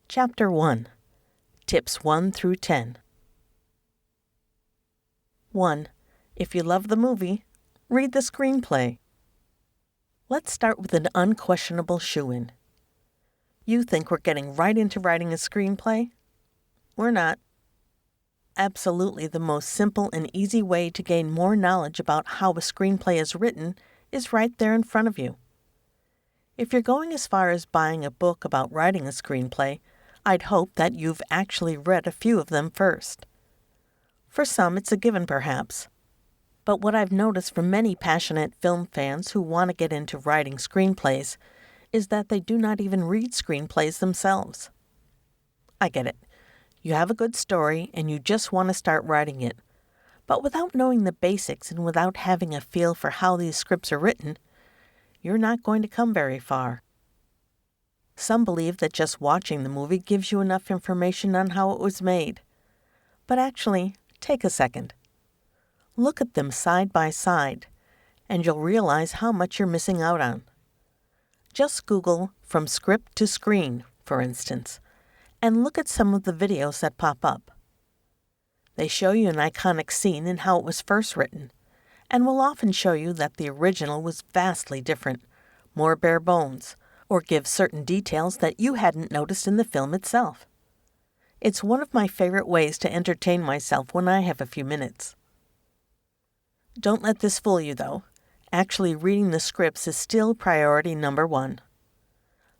Chapter 1. Tips 1 through 10. 1. If you love the movie, read the screenplay. Let's start with an unquestionable shoo-in. You think we're getting right into writing a screenplay? We're not. Absolutely the most simple and easy way to gain more knowledge about how a screenplay is written is right there in front of you. If you're going as far as buying a book about writing a screenplay, I'd hope that you've actually read a few of them first. For some, it's a given perhaps. But what I've noticed from many passionate film fans who want to get into writing screenplays is that they do not even read screenplays themselves. I get it. You have a good story and you just want to start writing it. But without knowing the basics and without having a feel for how these scripts are written, you're not going to come very far. Some believe that just watching the movie gives you enough information on how it was made. But actually, take a second. Look at them side by side, and you'll realize how much you're missing out on. Just Google "from script to screen," for instance, and look at some of the videos that pop up. They show you an iconic scene and how it was first written, and will often show you that the original was vastly different, more bare bones, or give certain details that you hadn't noticed in the film itself. It's one of my favorite ways to entertain myself when I have a few minutes. Don't let this fool you, though. Actually reading the scripts is still priority number 1.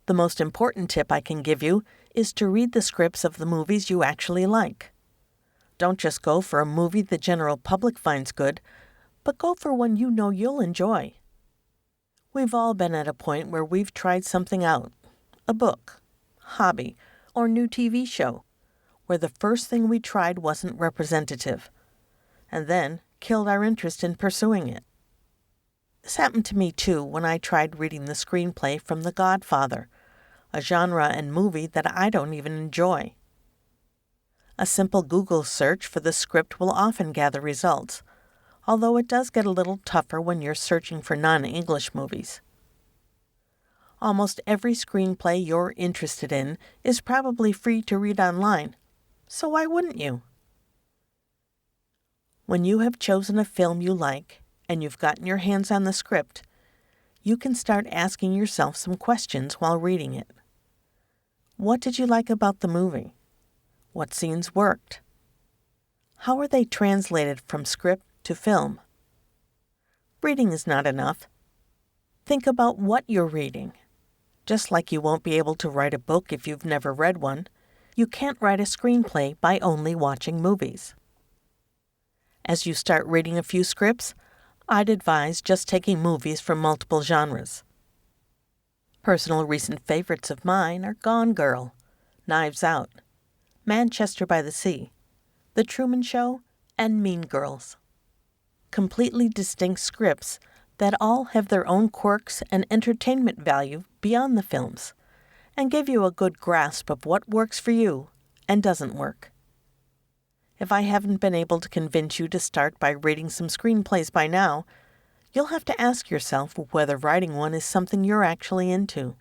The most important tip I can give you is to read the scripts of the movies you actually like. Don't just go for a movie the general public finds good, but go for one you know you'll enjoy. We've all been at a point where we've tried something out, a book, hobby, or new TV show, where the first thing we tried wasn't representative, and then killed our interest in pursuing it. This happened to me too when I tried reading the screenplay from The Godfather, a genre and movie that I don't even enjoy. A simple Google search for the script will often gather results, although it does get a little tougher when you're searching for non-English movies. Almost every screenplay you're interested in is probably free to read online, so why wouldn't you? When you have chosen a film you like and you've gotten your hands on the script, you can start asking yourself some questions while reading it. What did you like about the movie? What scenes worked? How are they translated from script to film? Reading is not enough. Think about what you're reading. Just like you won't be able to write a book if you've never read one, you can't write a screenplay by only watching movies. As you start reading a few scripts, I'd advise just taking movies from multiple genres. Personal recent favorites of mine are Gone Girl, Knives Out, Manchester by the Sea, The Truman Show, and Mean Girls. Completely distinct scripts that all have their own quirks and entertainment value beyond the films, and give you a good grasp of what works for you and doesn't work. If I haven't been able to convince you to start by reading some screenplays by now, you'll have to ask yourself whether writing one is something you're actually into.